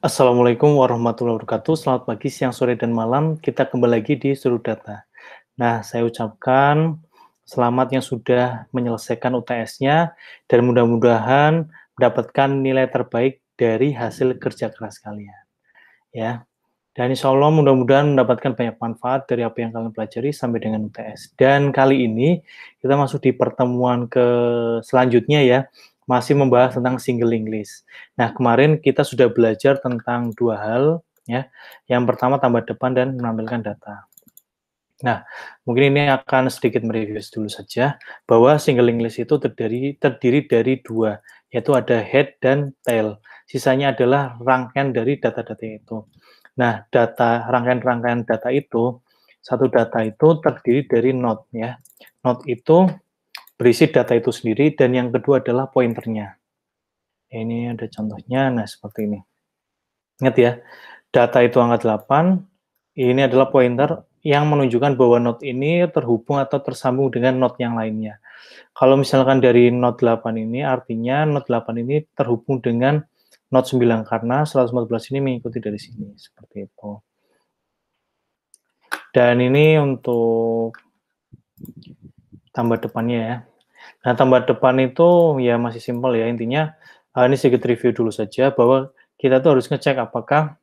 Assalamualaikum warahmatullahi wabarakatuh. Selamat pagi, siang, sore, dan malam. Kita kembali lagi di Sudut Data. Nah, saya ucapkan selamat yang sudah menyelesaikan UTS-nya dan mudah-mudahan mendapatkan nilai terbaik dari hasil kerja keras kalian. Ya, dan insya Allah mudah-mudahan mendapatkan banyak manfaat dari apa yang kalian pelajari sampai dengan UTS. Dan kali ini kita masuk di pertemuan selanjutnya ya, masih membahas tentang single English. Nah, kemarin kita sudah belajar tentang dua hal ya. Yang pertama tambah depan dan menampilkan data. Nah, mungkin ini akan sedikit mereview dulu saja bahwa single English itu terdiri dari dua, yaitu ada head dan tail. Sisanya adalah rangkaian dari data-data itu. Nah, rangkaian-rangkaian data itu, satu data itu terdiri dari node ya. Node itu berisi data itu sendiri dan yang kedua adalah pointernya. Ini ada contohnya, nah seperti ini. Ingat ya, data itu angka 8, ini adalah pointer yang menunjukkan bahwa node ini terhubung atau tersambung dengan node yang lainnya. Kalau misalkan dari node 8 ini, artinya node 8 ini terhubung dengan node 9, karena 114 ini mengikuti dari sini, seperti itu. Dan ini untuk tambah depannya ya. Nah, tambah depan itu ya masih simpel ya, intinya ini sedikit review dulu saja, bahwa kita tuh harus ngecek apakah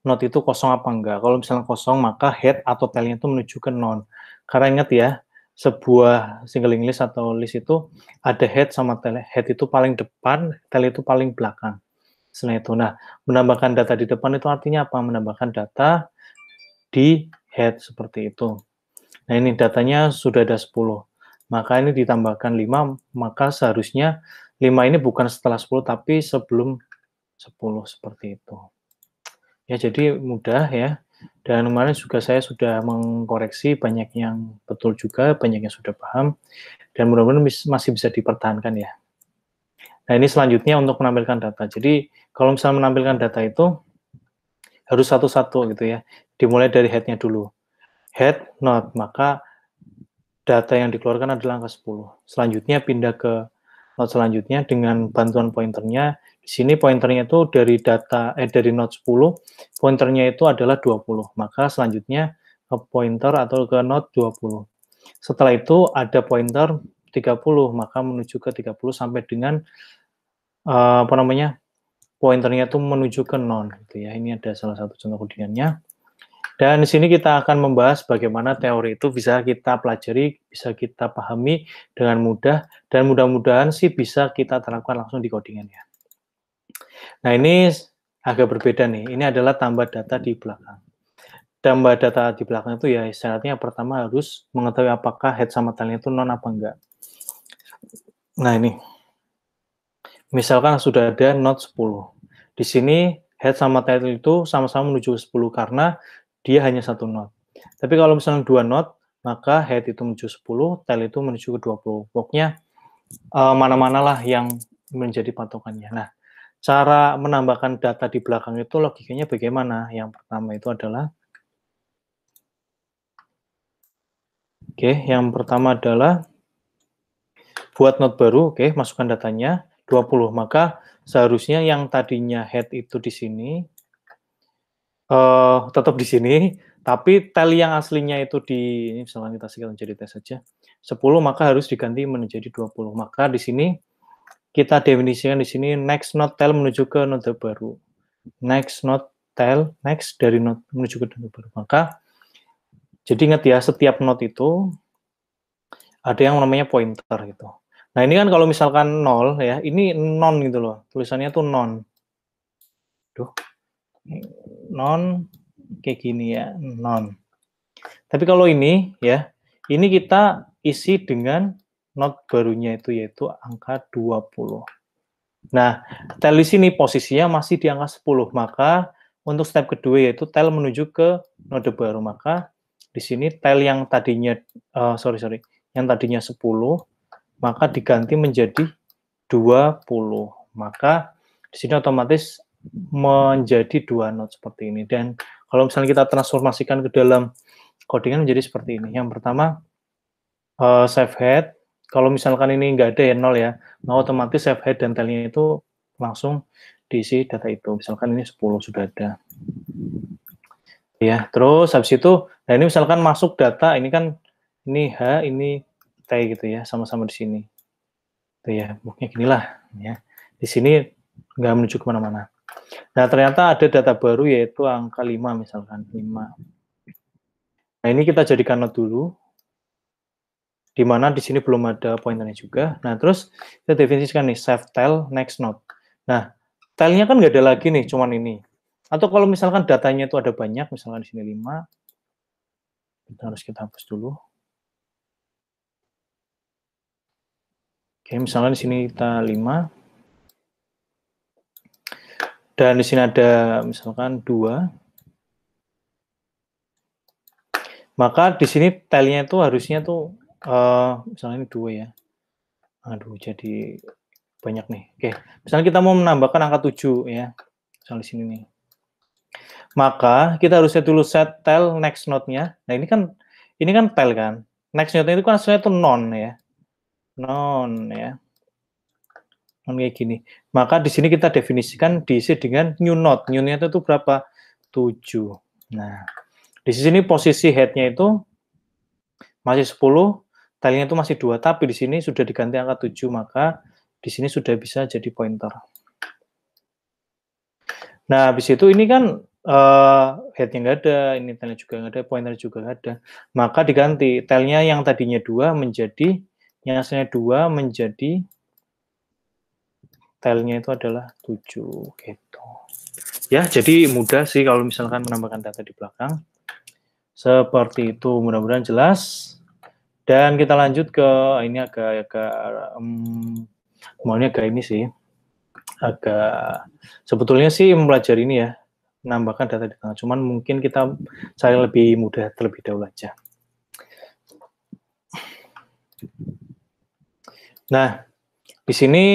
node itu kosong apa enggak. Kalau misalnya kosong, maka head atau tail-nya itu menuju ke non. Karena ingat ya, sebuah single English atau list itu ada head sama tail. Head itu paling depan, tail itu paling belakang. Selain itu, nah, menambahkan data di depan itu artinya apa? Menambahkan data di head seperti itu. Nah, ini datanya sudah ada 10. Maka ini ditambahkan 5, maka seharusnya 5 ini bukan setelah 10, tapi sebelum 10, seperti itu. Ya, jadi mudah ya. Dan kemarin juga saya sudah mengkoreksi, banyak yang betul juga, banyak yang sudah paham, dan mudah-mudahan masih bisa dipertahankan ya. Nah, ini selanjutnya untuk menampilkan data. Jadi, kalau misalnya menampilkan data itu, harus satu-satu gitu ya. Dimulai dari head-nya dulu. Head, node, maka data yang dikeluarkan adalah angka 10. Selanjutnya pindah ke node selanjutnya dengan bantuan pointernya. Di sini pointernya itu dari node 10, pointernya itu adalah 20. Maka selanjutnya ke pointer atau ke node 20. Setelah itu ada pointer 30, maka menuju ke 30 sampai dengan pointernya itu menuju ke non gitu ya. Ini ada salah satu contoh codingannya. Dan di sini kita akan membahas bagaimana teori itu bisa kita pelajari, bisa kita pahami dengan mudah, dan mudah-mudahan sih bisa kita terapkan langsung di codingan ya. Nah, ini agak berbeda nih. Ini adalah tambah data di belakang. Tambah data di belakang itu ya syaratnya pertama harus mengetahui apakah head sama tailnya itu non apa enggak. Nah, ini. Misalkan sudah ada node 10. Di sini head sama tail itu sama-sama menuju ke 10 karena dia hanya satu node. Tapi kalau misalnya dua node, maka head itu menuju 10, tail itu menuju ke 20. Pokoknya mana-manalah yang menjadi patokannya. Nah, cara menambahkan data di belakang itu logikanya bagaimana? Yang pertama itu adalah yang pertama adalah buat node baru, masukkan datanya 20. Maka seharusnya yang tadinya head itu di sini tetap di sini, tapi tail yang aslinya itu ini misalkan kita sekitar jadi tes saja, 10 maka harus diganti menjadi 20. Maka di sini kita definisikan di sini next node tail menuju ke node baru. Next node tail, next dari node menuju ke node baru. Maka jadi ingat ya, setiap node itu ada yang namanya pointer gitu. Nah, ini kan kalau misalkan 0 ya, ini non gitu loh. Tulisannya tuh non. Duh. Non kayak gini ya, non. Tapi kalau ini ya, ini kita isi dengan node barunya itu yaitu angka 20. Nah, tail di sini posisinya masih di angka 10, maka untuk step kedua yaitu tail menuju ke node baru, maka di sini tail yang tadinya yang tadinya 10 maka diganti menjadi 20. Maka di sini otomatis menjadi dua node seperti ini. Dan kalau misalnya kita transformasikan ke dalam codingan menjadi seperti ini. Yang pertama, save head. Kalau misalkan ini nggak ada ya, 0 ya, maka otomatis save head dan tailnya itu langsung diisi data itu. Misalkan ini 10 sudah ada. Ya, terus habis itu, nah ini misalkan masuk data, ini kan ini H, ini T gitu ya, sama-sama di sini. Tuh ya, mungkin ginilah ya. Di sini nggak menuju kemana-mana. Nah, ternyata ada data baru yaitu angka 5 misalkan, 5. Nah, ini kita jadikan node dulu, di mana di sini belum ada pointernya juga. Nah, terus kita definisikan nih, save tail next node. Nah, tailnya kan nggak ada lagi nih, cuman ini. Atau kalau misalkan datanya itu ada banyak, misalkan di sini 5, harus kita hapus dulu. Oke, misalnya di sini kita 5. Dan di sini ada misalkan 2. Maka di sini tailnya itu harusnya tuh misalnya ini 2 ya. Aduh, jadi banyak nih. Oke, misalnya kita mau menambahkan angka 7 ya. Misalnya di sini nih. Maka kita harusnya dulu set tail next node-nya. Nah, ini kan tail kan. Next node-nya itu kan sebenarnya itu non ya. Non ya. Non kayak gini. Maka di sini kita definisikan diisi dengan new node. New node itu berapa? 7. Nah, di sini posisi head-nya itu masih 10, tailnya itu masih 2, tapi di sini sudah diganti angka 7, maka di sini sudah bisa jadi pointer. Nah, habis itu ini kan head-nya nggak ada, ini tailnya juga nggak ada, pointer juga nggak ada. Maka diganti, tailnya yang tadinya 2 menjadi, yang aslinya 2 menjadi, tailnya itu adalah 7, gitu. Ya, jadi mudah sih kalau misalkan menambahkan data di belakang. Seperti itu, mudah-mudahan jelas. Dan kita lanjut ke ini agak maunya agak ini sih, agak sebetulnya sih mempelajari ini ya, menambahkan data di tengah. Cuman mungkin kita cari lebih mudah terlebih dahulu aja. Nah, di sini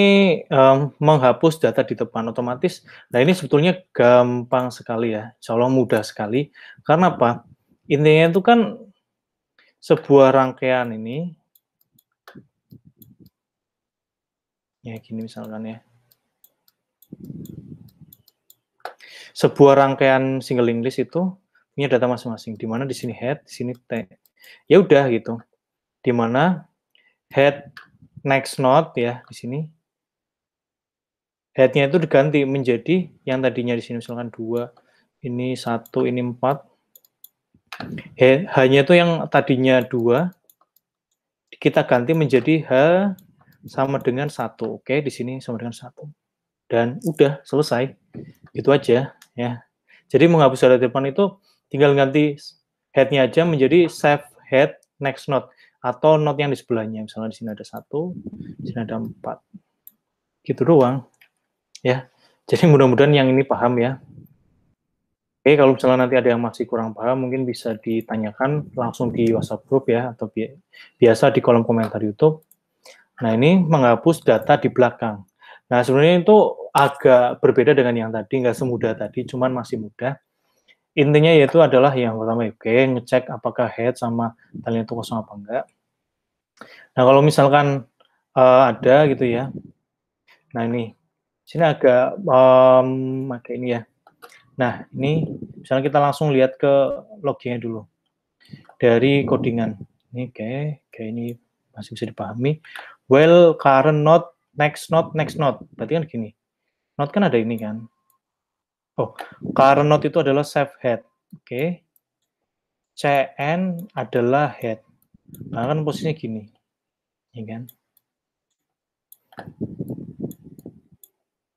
menghapus data di depan otomatis. Nah, ini sebetulnya gampang sekali ya, insya Allah mudah sekali. Karena apa? Intinya itu kan sebuah rangkaian ini, ya gini misalkan ya. Sebuah rangkaian single linked list itu punya data masing-masing, di mana di sini head, di sini T. Ya udah gitu. Di mana head next node ya di sini head-nya itu diganti menjadi yang tadinya di sini misalkan 2, ini 1, ini 4. H-nya itu yang tadinya 2 kita ganti menjadi H sama dengan 1. Oke, di sini sama dengan 1. Dan udah selesai. Itu aja ya. Jadi menghapus data depan itu tinggal ganti head-nya aja menjadi save head next node atau node yang di sebelahnya. Misalnya di sini ada 1, di sini ada 4. Gitu doang. Ya. Jadi mudah-mudahan yang ini paham ya. Oke, kalau misalnya nanti ada yang masih kurang paham, mungkin bisa ditanyakan langsung di WhatsApp group ya, atau biasa di kolom komentar YouTube. Nah, ini menghapus data di belakang. Nah, sebenarnya itu agak berbeda dengan yang tadi, nggak semudah tadi, cuman masih mudah. Intinya yaitu adalah yang pertama, oke, ngecek apakah head sama tailnya itu kosong apa enggak. Nah, kalau misalkan ada gitu ya, nah ini, sini agak ini ya. Nah, ini misalnya kita langsung lihat ke lognya dulu. Dari codingan. Ini kayak ini masih bisa dipahami. Well, current node, next node, next node. Berarti kan gini. Node kan ada ini kan. Oh, current node itu adalah save head. Oke. CN adalah head. Nah, kan posisinya gini. Ya kan?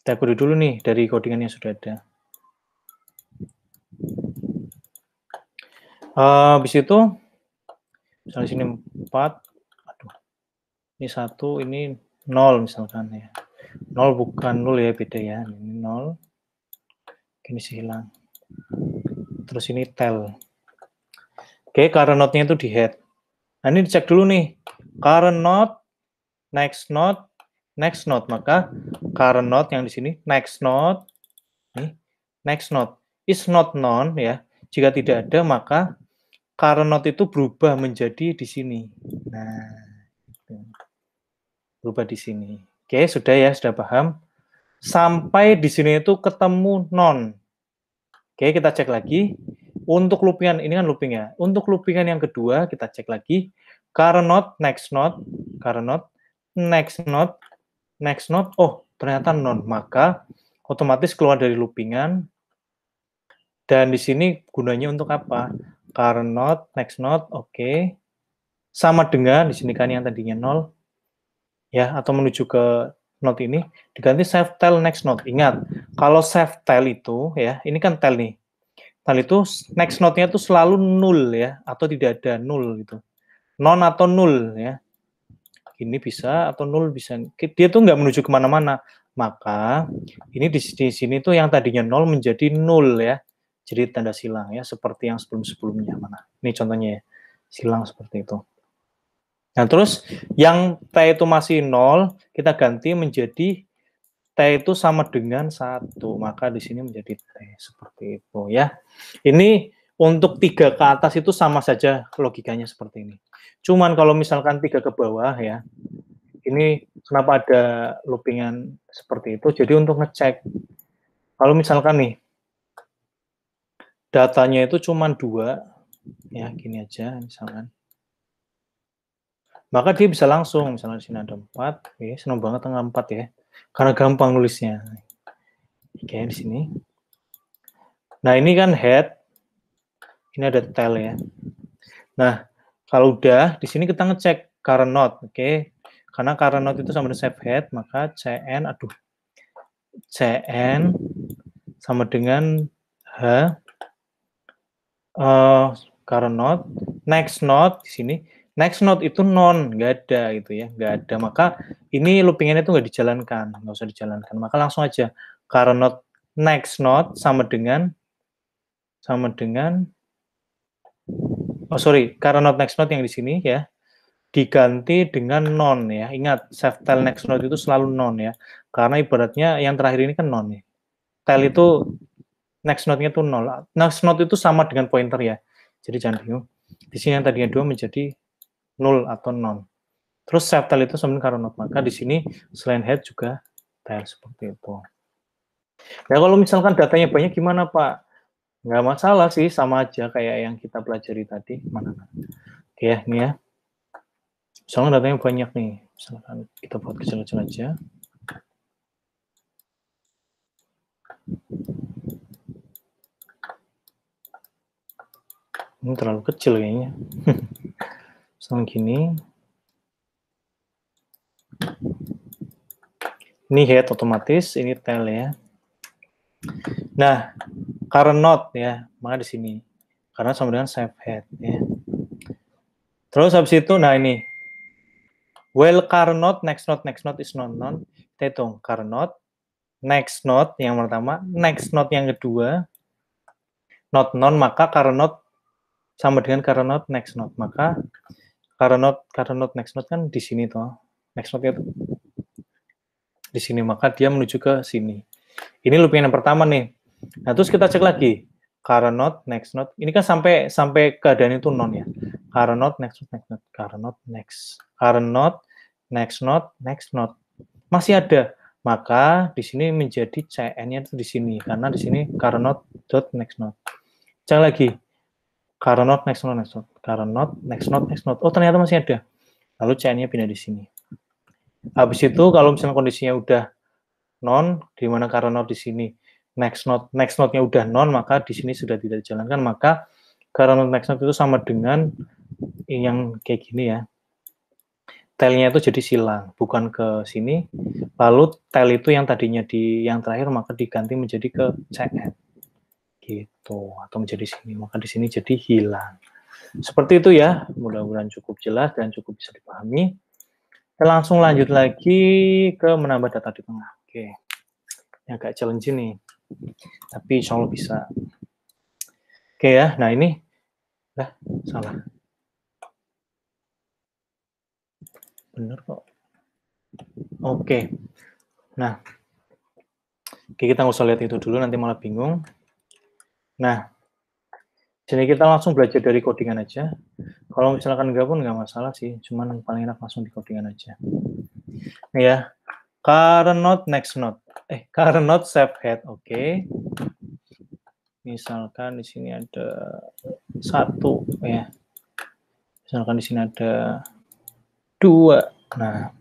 Kita kode dulu nih dari codingan yang sudah ada. Habis itu misalnya sini 4, aduh, ini 1, ini 0 misalkan ya. 0 bukan 0 ya, beda ya. Ini 0. Ini sih hilang. Terus ini tail. Oke, current node-nya itu di head. Nah, ini dicek dulu nih. Current node, next node, next node. Maka current node yang di sini, next node, nih, next node is not known ya. Jika tidak ada, maka current node itu berubah menjadi di sini. Nah, berubah di sini. Oke, sudah ya, sudah paham. sampai di sini itu ketemu non. Oke, kita cek lagi. Untuk loopingan, ini kan looping ya. Untuk loopingan yang kedua, kita cek lagi. Current node, next node, current node, next node, next node. Oh, ternyata non. Maka otomatis keluar dari loopingan. Dan di sini gunanya untuk apa? Current node, next node, oke. Sama dengan, di sini kan yang tadinya 0, ya, atau menuju ke node ini, diganti save tail next node. Ingat, kalau save tail itu, ya, ini kan tail nih. Tail itu, next node-nya itu selalu null, ya, atau tidak ada, null, gitu. Non atau null, ya. Ini bisa, atau null bisa. Dia tuh nggak menuju kemana-mana. Maka, ini di sini tuh yang tadinya 0 menjadi null, ya. Jadi tanda silang, ya, seperti yang sebelum-sebelumnya. Mana? Ini contohnya, ya. Silang seperti itu. Nah, terus yang T itu masih 0, kita ganti menjadi T itu sama dengan 1. Maka di sini menjadi T. Seperti itu, ya. Ini untuk 3 ke atas itu sama saja logikanya seperti ini. Cuman kalau misalkan 3 ke bawah, ya, ini kenapa ada loopingan seperti itu? Jadi untuk ngecek, kalau misalkan nih, datanya itu cuma 2, ya, gini aja, misalkan. Maka dia bisa langsung, misalnya di sini ada 4, ya, senang banget tanggal 4 ya, karena gampang nulisnya. Oke, di sini. Nah, ini kan head, ini ada tail ya. Nah, kalau udah, di sini kita ngecek current node, oke. Karena current node itu sama dengan save head, maka CN sama dengan H, current node, next node di sini. Next node itu non, nggak ada gitu ya, nggak ada. Maka ini loopingannya itu nggak dijalankan, nggak usah dijalankan. Maka langsung aja current node, next node sama dengan current node next node yang di sini ya diganti dengan non ya. Ingat save tail next node itu selalu non ya, karena ibaratnya yang terakhir ini kan non ya. Tail itu next node-nya itu 0. Next node itu sama dengan pointer ya. Jadi jangan bingung. Di sini yang tadinya 2 menjadi 0 atau non. Terus save tail itu sama dengan current node. Maka di sini selain head juga tail seperti itu. Ya kalau misalkan datanya banyak gimana Pak? Nggak masalah sih, sama aja kayak yang kita pelajari tadi. Mana? Oke ya, ini ya. Misalnya datanya banyak nih. Misalkan kita buat kecil-kecil aja. Ini terlalu kecil kayaknya. Misalnya gini. Ini head otomatis, ini tail ya. Nah, current node ya, maka di sini. Karena sama dengan save head ya. Terus habis itu, nah ini. While current node, next node is non. Kita hitung current node, next node yang pertama, next node yang kedua, not non, maka current node sama dengan current node, next node. Maka current node, next node kan di sini toh. Next node itu di sini, maka dia menuju ke sini. Ini looping yang pertama nih. Nah, terus kita cek lagi. Current node, next node. Ini kan sampai keadaan itu non ya. Current node, next node, current node, next. Current node, next node. Masih ada. Maka di sini menjadi CN-nya itu di sini karena di sini current node dot next node. Cek lagi. Current node, next node, current node, next node. Oh, ternyata masih ada. Lalu CN-nya pindah di sini. Habis itu kalau misalnya kondisinya udah non, di mana current node di sini next node-nya udah non, maka di sini sudah tidak dijalankan, maka current node next node itu sama dengan yang kayak gini ya. Tail-nya itu jadi silang, bukan ke sini. Lalu tail itu yang tadinya di yang terakhir maka diganti menjadi ke CN. Gitu, atau menjadi sini, maka di sini jadi hilang. Seperti itu ya, mudah-mudahan cukup jelas dan cukup bisa dipahami. Kita langsung lanjut lagi ke menambah data di tengah. Oke. Ini agak challenging nih. Tapi insya Allah bisa. Oke ya, nah ini. Salah. Bener kok. Oke. Nah. Oke, kita nggak usah lihat itu dulu, nanti malah bingung. Nah. Jadi kita langsung belajar dari codingan aja. Kalau misalkan enggak pun nggak masalah sih, cuman paling enak langsung di codingan aja. Nih ya, current node, next node. current node save head. Oke. Misalkan di sini ada 1 ya. Misalkan di sini ada 2. Nah,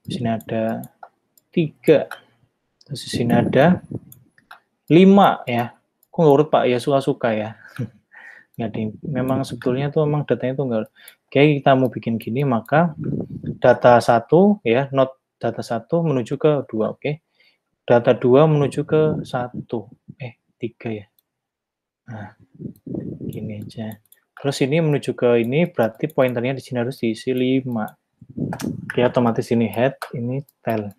di sini ada 3. Terus di sini ada 5 ya. Kok nggak urut Pak? Ya suka-suka ya. Jadi memang sebetulnya tuh memang datanya tuh enggak. Oke, kita mau bikin gini, maka data 1 ya, node data 1 menuju ke 2, oke. Data 2 menuju ke 1. 3 ya. Nah, gini aja. Terus ini menuju ke ini, berarti pointernya di sini harus diisi 5. Oke, otomatis ini head, ini tail.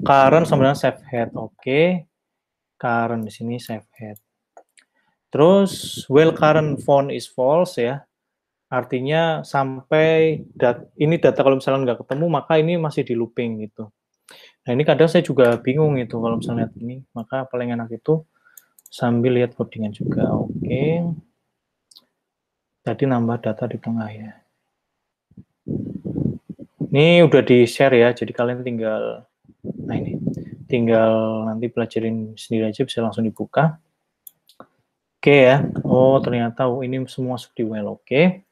Current sama dengan save head, oke. Current di sini save head. Terus, while current phone is false ya, artinya sampai ini data kalau misalnya nggak ketemu, maka ini masih di looping gitu. Nah, ini kadang saya juga bingung itu kalau misalnya lihat ini, maka paling enak itu sambil lihat codingan juga. Oke. Tadi nambah data di tengah ya. Ini udah di-share ya, jadi kalian tinggal, nah ini, tinggal nanti pelajarin sendiri aja, bisa langsung dibuka. Oke ya, oh ternyata ini semua masuk di while, oke.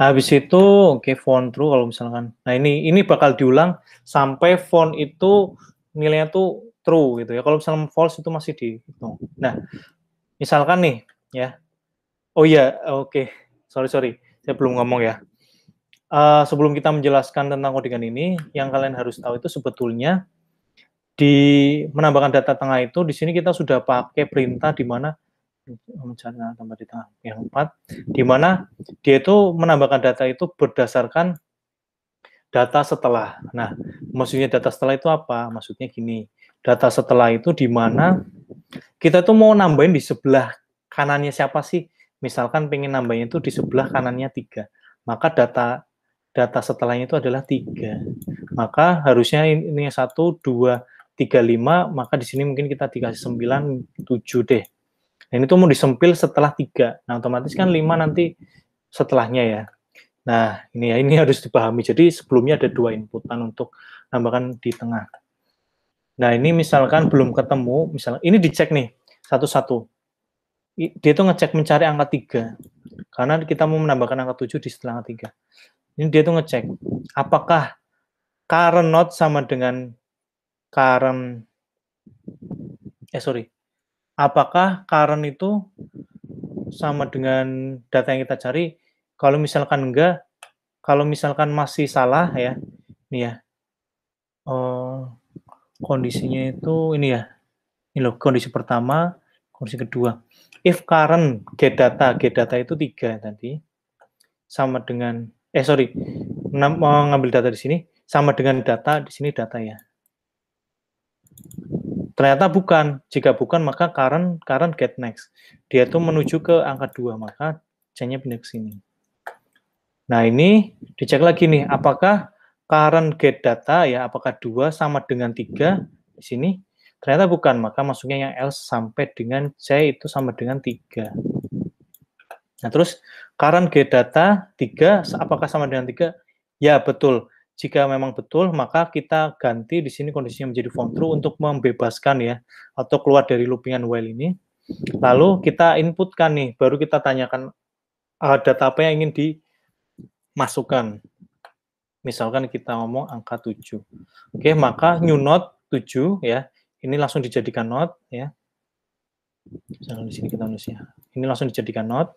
Habis itu, oke, font true kalau misalkan, nah ini bakal diulang sampai font itu nilainya tuh true gitu ya, kalau misalnya false itu masih dihitung. Nah, misalkan nih, ya, oh iya, oke, sorry, saya belum ngomong ya. Sebelum kita menjelaskan tentang codingan ini, yang kalian harus tahu itu sebetulnya di menambahkan data tengah itu, di sini kita sudah pakai perintah di mana mencari tambah di tengah yang 4, di mana dia itu menambahkan data itu berdasarkan data setelah. Nah, maksudnya data setelah itu apa? Maksudnya gini, data setelah itu di mana kita tuh mau nambahin di sebelah kanannya siapa sih? Misalkan pengen nambahin itu di sebelah kanannya 3, maka data setelahnya itu adalah 3. Maka harusnya ini 1, 2, 3, 5, maka di sini mungkin kita dikasih 9, 7 deh. Nah, ini tuh mau disempil setelah 3. Nah, otomatis kan 5 nanti setelahnya ya. Nah, ini harus dipahami. Jadi sebelumnya ada 2 inputan untuk nambahkan di tengah. Nah, ini misalkan belum ketemu, misalnya ini dicek nih satu-satu. Dia tuh ngecek mencari angka 3. Karena kita mau menambahkan angka 7 di setelah angka 3. Ini dia tuh ngecek apakah current node sama dengan current apakah current itu sama dengan data yang kita cari? Kalau misalkan enggak, kalau misalkan masih salah ya, ini ya, kondisinya itu ini ya, ini loh, kondisi pertama, kondisi kedua. If current get data itu 3 tadi, sama dengan, mengambil data di sini, sama dengan data, di sini data ya. Ternyata bukan. Jika bukan, maka current get next. Dia tuh menuju ke angka 2, maka C-nya pindah ke sini. Nah, ini dicek lagi nih, apakah current get data ya, apakah 2 sama dengan 3 di sini? Ternyata bukan, maka masuknya yang else sampai dengan C itu sama dengan 3. Nah, terus current get data 3, apakah sama dengan 3? Ya, betul. Jika memang betul, maka kita ganti di sini kondisinya menjadi font true untuk membebaskan ya, atau keluar dari loopingan while ini. Lalu kita inputkan nih, baru kita tanyakan data apa yang ingin dimasukkan. Misalkan kita ngomong angka 7. Oke, maka new node 7 ya, ini langsung dijadikan node ya. Misalkan di sini kita nulis ya. Ini langsung dijadikan node.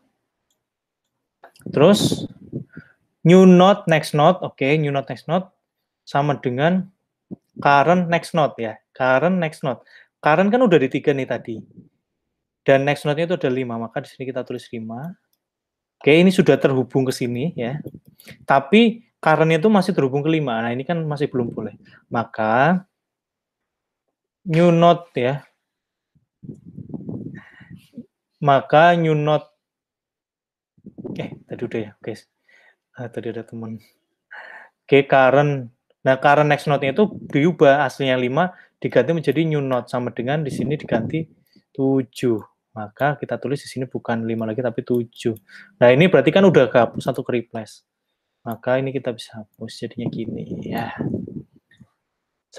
Terus new node next node, oke, new node next node sama dengan current next node ya. Current next node. Current kan udah di 3 nih tadi. Dan next node-nya itu ada 5, maka di sini kita tulis 5. Oke, ini sudah terhubung ke sini ya. Tapi current-nya itu masih terhubung ke 5. Nah, ini kan masih belum boleh. Maka new node ya. Maka new node tadi udah ya, guys. Tadi ada teman. Oke, current. Nah, current next node-nya itu diubah, aslinya 5 diganti menjadi new node sama dengan di sini diganti 7. Maka kita tulis di sini bukan 5 lagi tapi 7. Nah, ini berarti kan udah kehapus atau ke replace. Maka ini kita bisa hapus jadinya gini ya.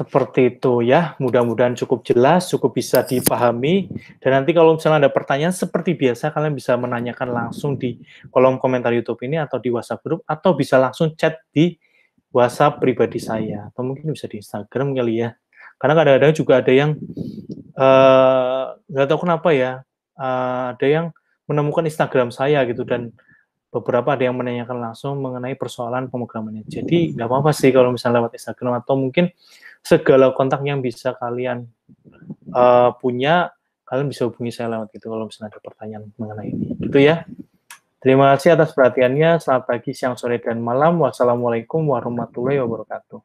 Seperti itu ya, mudah-mudahan cukup jelas, cukup bisa dipahami, dan nanti kalau misalnya ada pertanyaan seperti biasa kalian bisa menanyakan langsung di kolom komentar YouTube ini atau di WhatsApp grup atau bisa langsung chat di WhatsApp pribadi saya atau mungkin bisa di Instagram kali ya. Karena kadang-kadang juga ada yang nggak tahu kenapa ya, ada yang menemukan Instagram saya gitu dan beberapa ada yang menanyakan langsung mengenai persoalan pemrogramannya. Jadi nggak apa-apa sih kalau misalnya lewat Instagram atau mungkin segala kontak yang bisa kalian punya, kalian bisa hubungi saya lewat itu kalau misalnya ada pertanyaan mengenai ini. Gitu ya. Terima kasih atas perhatiannya. Selamat pagi, siang, sore, dan malam. Wassalamualaikum warahmatullahi wabarakatuh.